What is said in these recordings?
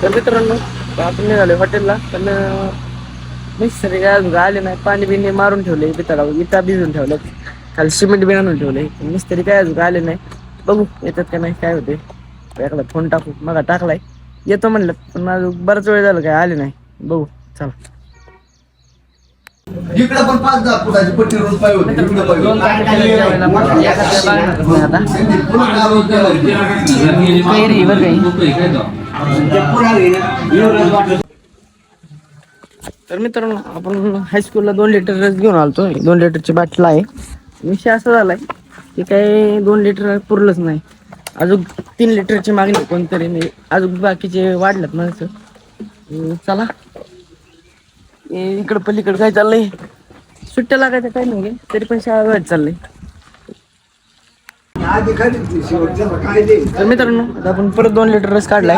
तर मित्रांनो आपण निघालो हॉटेलला पण मिस्त्री काय अजून आले नाही. पाणी बिणी मारून ठेवले पिताला इटा भिजून ठेवलं खाली सिमेंट बी आणून ठेवले. मिस्त्री काय अजून आले नाही. बघू येतात का नाही काय होते. एखादा फोन टाकू मग टाकलाय येतो म्हणलं पण अजून बराच वेळ झाला काय आले नाही. बघू चला. इकडे पण 5-10 फुटाची पट्टी रोज पाहिजे होती. इकडे तर मित्रांनो आपण हायस्कूलला 2 लिटर रस घेऊन आलतो. 2 लिटरची बाटला आहे. विषय असा झालाय की काही 2 लिटर पुरलंच नाही. अजून 3 लिटरची मागणी कोणतरी म्हणजे अजून बाकीचे वाढलेत माणसं. चला इकडं पलीकडं काय चाललंय सुट्ट्या लागायचं काय नाही तरी पण शाळा वेळेत चाललंय. तर मित्रांनो आता आपण परत 2 लिटर रस काढलाय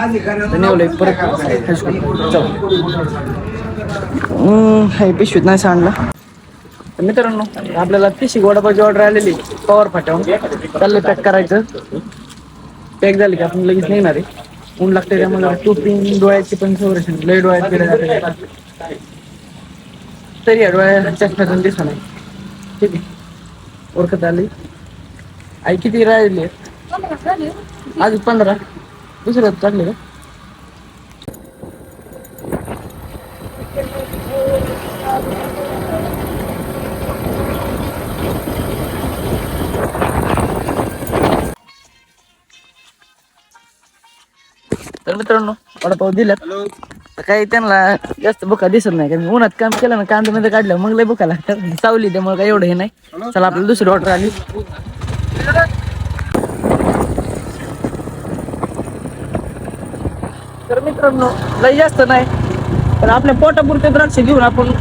नेवलंय परत हायस्कूल. हे पिशवीत नाही सांडला. तर मित्रांनो आपल्याला पिशी वडापावची ऑर्डर आलेली पवार फाट्याहून चाललंय पॅक करायचं. पॅक झाली की आपण लगेच निघणार आहे. ऊन लागते त्यामुळे टोपी डोळ्याची पण संरक्षण लय डोळ्यात फिरायला तरी डोळ्या चष्म्यातून दिसणार नाही. ठीक आहे ओळखत आली. आई किती राहिले आज 15 दुसऱ्यात टाकले का. तर मित्रांनो वडापाव दिल्यात काही त्यांना जास्त भुका दिसत नाही कारण उन्हात काम केलं ना कांद्यामध्ये काढलं मग लय भुका लागतात. सावली त्यामुळे काही एवढं हे नाही. चला आपल्याला दुसरी ऑर्डर आली. तर मित्रांनो लय जास्त नाही पण आपल्या पोटापुरते द्राक्ष घेऊन आपण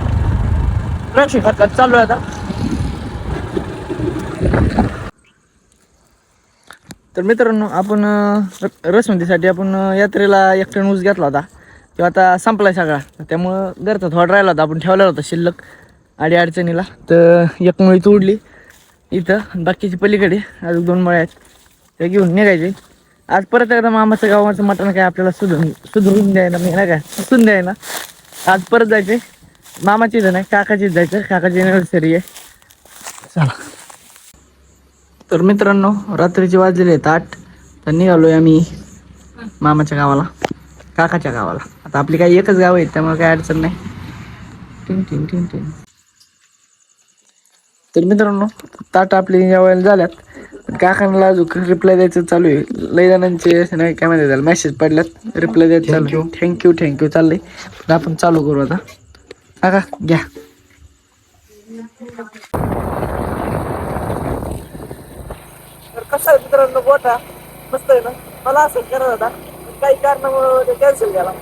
द्राक्ष खात चालू आहे आता. तर मित्रांनो आपण रसवंतीसाठी आपण यात्रेला 1 टन ऊस घेतला होता. तो आता संपलाय सगळा त्यामुळं घरचा थोडा राहिला होता आपण ठेवलेला होता शिल्लक अडचणीला. तर 1 मुळी तोडली इथं बाकीची पलीकडे अजून 2 मळे आहेत ते घेऊन निघायचे. आज परत एकदा मामाचं गावाचं मटण काय आपल्याला सुधरून द्यायला मी नाही काय सुचून द्यायला आज परत जायचे. मामाची इथं नाही काकाचीच जायचं. काकाची अॅनिव्हर्सरी आहे. चला. तर मित्रांनो रात्रीचे वाजलेले आहेत 8. तर निघालोय आम्ही मामाच्या गावाला काकाच्या गावाला. आता आपली काही एकच गाव आहे त्यामुळे काही अडचण नाही. टिंग टिंग टिंग टिंग. तर मित्रांनो ताट आपली जेवायला झाल्यात. काकांना अजून रिप्लाय द्यायचं चालू आहे. लय जणांचे नाही काय म्हणतात त्याला मेसेज पडल्यात रिप्लाय द्यायचं चालू. थँक्यू चाललंय. तर आपण चालू करू आता. काका घ्या. तर कसं आहे मित्रांनो गोठा मस्त आहे ना. मला असं करत होता काही कारणामुळे ते कॅन्सल केला.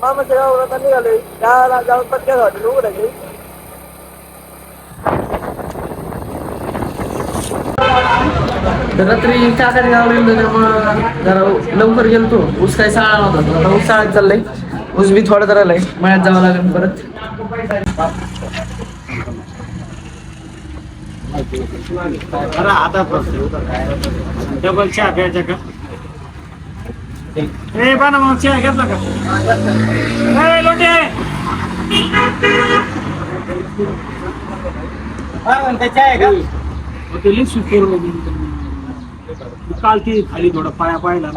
मामाच्या गावाला आता निघालोय. गावाला जाऊन पटक्यात हॉटेल उघडायचे. तर रात्री काकाच्या गावाला गेलो त्यामुळं जरा लवकर गेलतो. ऊस काय साळा नव्हता आता ऊस साळात चाललंय. ऊस बी थोडा तर आलाय मळ्यात जावं लागेल परत. आता डबल चहा प्यायचा का ए बाना मग चहा घेतला का ए लोटे चहा आहे का काल ती खाली थोडा पाया पाहिला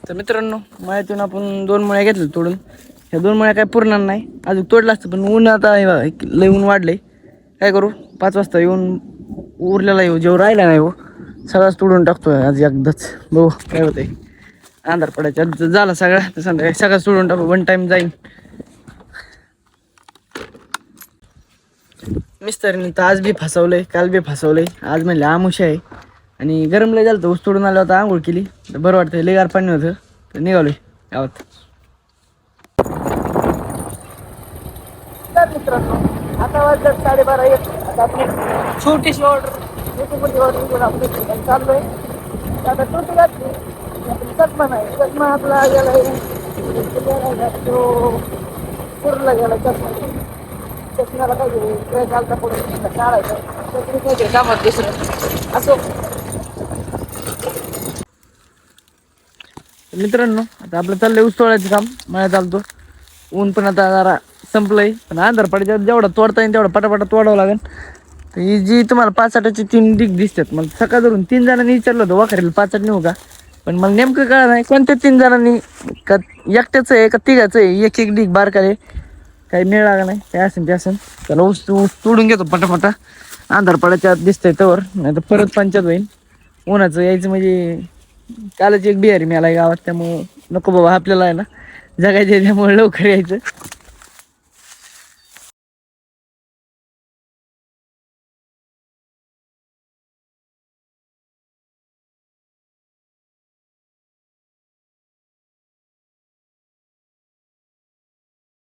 तर मित्रांनो मळ्यातून आपण 2 मळ्या घेतल्या तोडून. ह्या 2 मळ्या काय पुरणार नाही अजून तोडलं असतं पण ऊन आता लय ऊन वाढलंय. काय करू 5 वाजता येऊन उरलेला येऊ जेव्हा राहिला नाही हो सगळाच तोडून टाकतोय आज एकदाच. बघू काय होतंय. अंधार पडायचा झाला सगळा तर संध्याकाळी सगळं तोडून टाकू. 1 टाइम जाईन. मिस्टरनी तर आज बी फसवलंय काल बी फसवलंय. आज म्हणले आमुष आहे आणि गरम लय झालं तर ऊस तोडून आलं होतं आंघोळ केली तर बरं वाटतं. लय गार पाणी होतं तर निघालोय गावात. मित्रांनो आता वाजलं 12:30 आता आपली छोटीशी ऑर्डर घेऊन आपण चाललोय. आता टोटी घातली चष्मा नाही चष्मा आपला गेला तो पूर्ण गेला चष्मा. चष्म्याला काय चालता पुढे काढायचं कामात दुसरं असो. मित्रांनो आता आपलं चाललंय ऊस तोडायचं काम. मला चालतो ऊन पण आता जरा संपलंय, पण अंधार पडायच्या जेवढा तोडता येईल तेवढा पटापटा तोडावं लागेल. तर ही जी तुम्हाला 5-8ची 3 डिग दिसतात, मला सकाळ धरून 3 जणांनी विचारलं होतं वाखरेल 5-8 नेऊ का, पण मला नेमकं कळलं नाही कोणत्या 3 जणांनी, का एकट्याचं आहे का तिघाचं आहे. एक एक डिग बारकाले काही मिळ लागा नाही. काय असेल ते असेल. त्याला ऊस तोडून घेतो पटापटा, अंधार पडायच्या आत दिसतंय तवर, नाही तर परत पंचायत होईल. उन्हाचं यायचं म्हणजे कालच एक बिहारी मिळाला गावात, त्यामुळं नको बाबा आपल्याला आहे ना जगायचं, त्यामुळे लवकर यायचं.